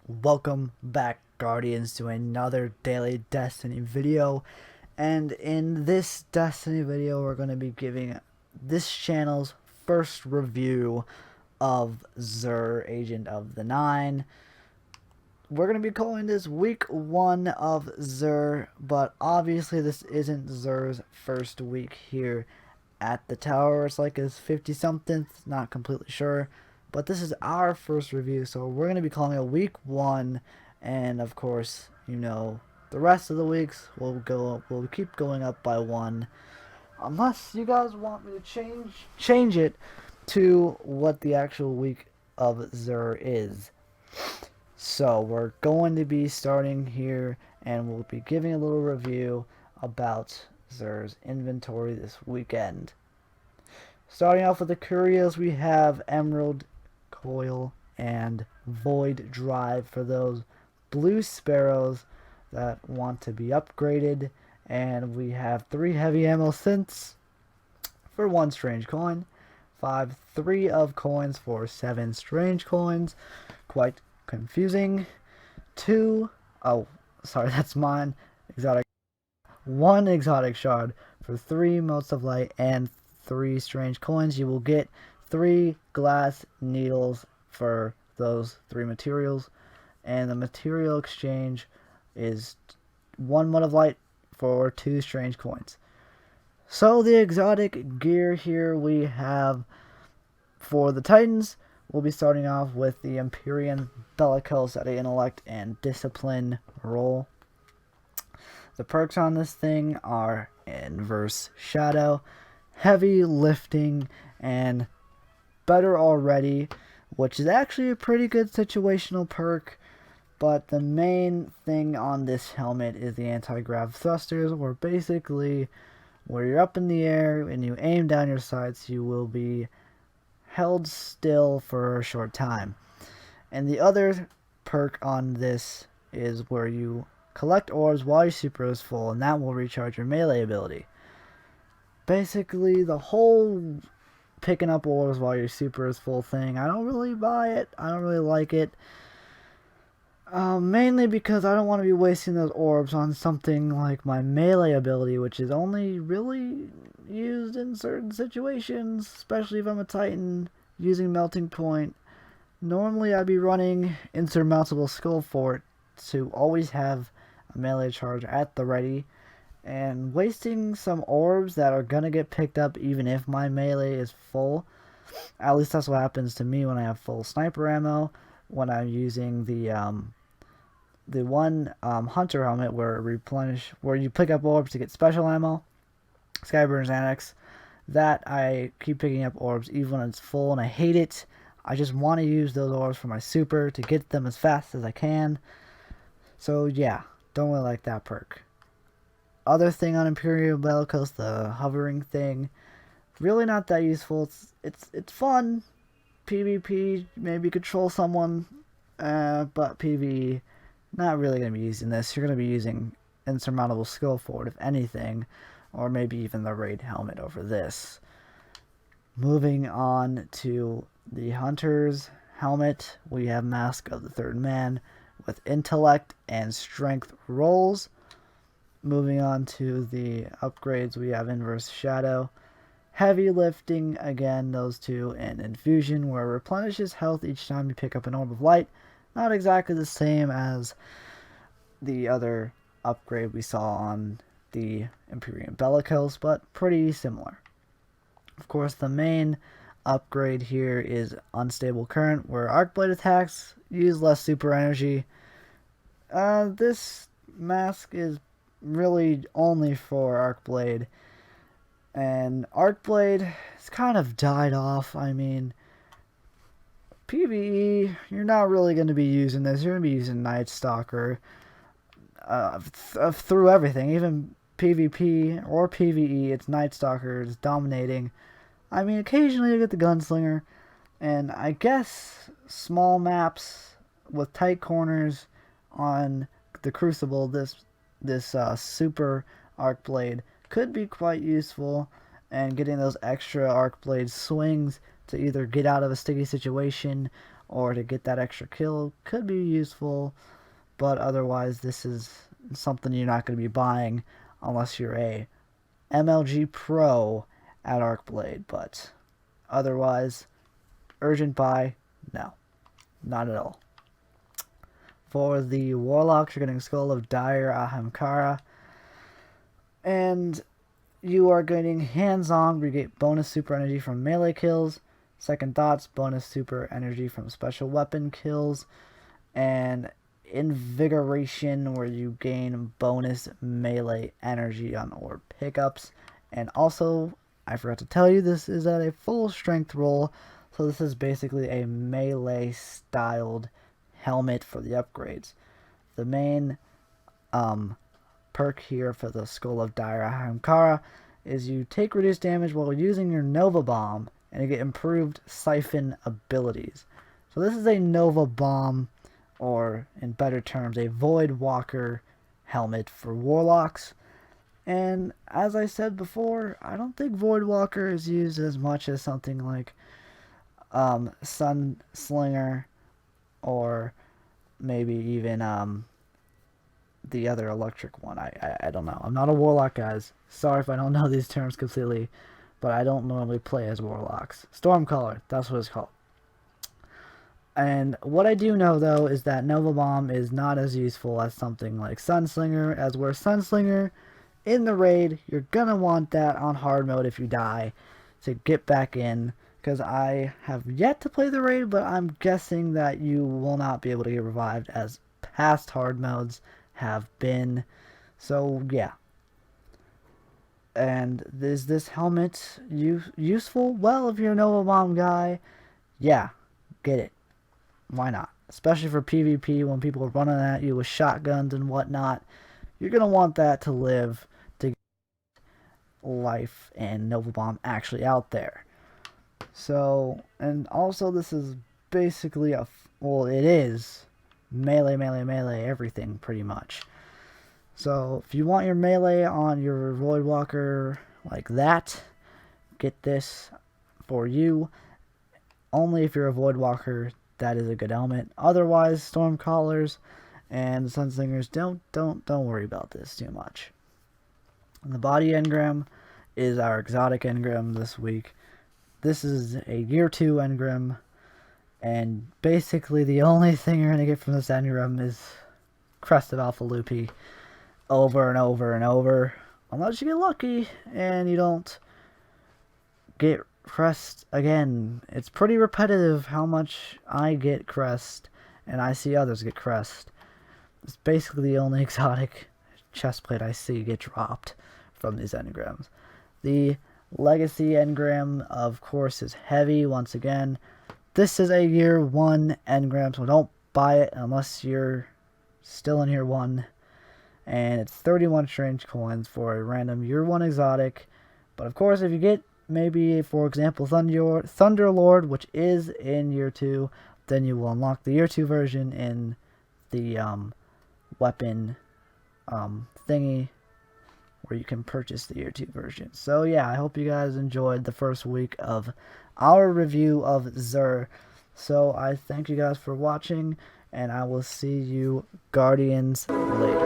Welcome back, Guardians, to another daily Destiny video. And in this Destiny video, we're going to be giving this channel's first review of Xur, Agent of the Nine. We're going to be calling this week 1 of Xur, but obviously this isn't Xur's first week here at the tower. It's like his 50-something, not completely sure. But this is our first review, so we're going to be calling it week 1, and of course, the rest of the weeks will keep going up by 1, unless you guys want me to change it to what the actual week of Xur is. So we're going to be starting here, and we'll be giving a little review about Xur's inventory this weekend. Starting off with the curios, we have Emerald, Coil, and Void Drive for those blue sparrows that want to be upgraded. And we have 3 heavy ammo synths for 1 strange coin, 3 of coins for 7 strange coins. Quite confusing. 2, oh, sorry, that's mine. Exotic. 1 exotic shard for 3 motes of light and 3 strange coins. You will get 3 glass needles for those 3 materials, and the material exchange is 1 mote of light for 2 strange coins. So the exotic gear here we have for the Titans, we'll be starting off with the Empyrean Bellicose at an intellect and discipline roll. The perks on this thing are Inverse Shadow, Heavy Lifting, and Better Already, which is actually a pretty good situational perk. But the main thing on this helmet is the anti-grav thrusters, where basically where you're up in the air and you aim down your sights, you will be held still for a short time. And the other perk on this is where you collect orbs while your super is full, and that will recharge your melee ability. Basically, the whole picking up orbs while your super is full thing, I don't really buy it. I don't really like it. Mainly because I don't want to be wasting those orbs on something like my melee ability, which is only really used in certain situations, especially if I'm a Titan using Melting Point. Normally I'd be running Insurmountable Skull Fort to always have a melee charge at the ready, and wasting some orbs that are gonna get picked up even if my melee is full. At least that's what happens to me when I have full sniper ammo, when I'm using the one hunter helmet where you pick up orbs to get special ammo, Skyburner's Annex. That I keep picking up orbs even when it's full, and I hate it. I just want to use those orbs for my super to get them as fast as I can. So yeah, don't really like that perk. Other thing on Imperial Bellicose, the hovering thing, really not that useful. It's fun. PvP, maybe control someone, but PvE, not really going to be using this. You're going to be using Insurmountable Skill Fort, if anything, or maybe even the Raid Helmet over this. Moving on to the Hunter's Helmet, we have Mask of the Third Man with Intellect and Strength rolls. Moving on to the upgrades, we have Inverse Shadow, Heavy Lifting, again, those two, and Infusion, where it replenishes health each time you pick up an Orb of Light. Not exactly the same as the other upgrade we saw on the Empyrean Bellicose, but pretty similar. Of course, the main upgrade here is Unstable Current, where Arcblade attacks use less super energy. This mask is really only for Arcblade, and Arcblade has kind of died off. I mean, PvE, you're not really going to be using this. You're going to be using Night Stalker through everything, even PvP or PvE. It's Night Stalker is dominating. I mean, occasionally you get the Gunslinger, and I guess small maps with tight corners on the Crucible, this super Arcblade could be quite useful, and getting those extra Arcblade swings to either get out of a sticky situation or to get that extra kill could be useful, but otherwise this is something you're not going to be buying unless you're a MLG Pro at Arcblade. But otherwise, urgent buy, no, not at all. For the Warlocks, you're getting Skull of Dire Ahamkara, and you are getting hands-on, where you get bonus super energy from melee kills, second thoughts, bonus super energy from special weapon kills, and invigoration, where you gain bonus melee energy on orb pickups. And also, I forgot to tell you, this is at a full strength roll, so this is basically a melee styled helmet for the upgrades. The main perk here for the Skull of Dire Ahamkara is you take reduced damage while using your Nova Bomb, and you get improved siphon abilities. So this is a Nova Bomb, or in better terms, a Void Walker helmet for Warlocks. And as I said before, I don't think Void Walker is used as much as something like Sunslinger, or maybe even the other electric one. I don't know. I'm not a Warlock, guys. Sorry if I don't know these terms completely, but I don't normally play as Warlocks. Stormcaller, that's what it's called. And what I do know, though, is that Nova Bomb is not as useful as something like Sunslinger, as where Sunslinger, in the raid, you're going to want that on hard mode if you die to get back in, because I have yet to play the raid, but I'm guessing that you will not be able to get revived as past hard modes have been. So yeah. And is this helmet useful? Well, if you're a Nova Bomb guy, yeah, get it. Why not? Especially for PvP, when people are running at you with shotguns and whatnot, you're gonna want that to live, to get life and Nova Bomb actually out there. So, and also this is basically well, it is melee, everything pretty much. So if you want your melee on your Void Walker like that, get this for you. Only if you're a Void Walker, that is a good helmet. Otherwise, Stormcallers and Sunslingers, don't worry about this too much. And the body engram is our exotic engram this week. This is a year 2 engram, and basically the only thing you're gonna get from this engram is Crested Alpha Loopy over and over and over, unless you get lucky and you don't get crest again. It's pretty repetitive how much I get crest and I see others get crest. It's basically the only exotic chestplate I see get dropped from these engrams. The legacy engram, of course, is heavy. Once again, this is a year 1 engram, so don't buy it unless you're still in year 1. And it's 31 strange coins for a random year 1 exotic. But of course, if you get maybe, for example, Thunderlord, which is in year 2, then you will unlock the year 2 version in the weapon thingy, where you can purchase the year 2 version. So yeah, I hope you guys enjoyed the first week of our review of Xur. So I thank you guys for watching, and I will see you Guardians later.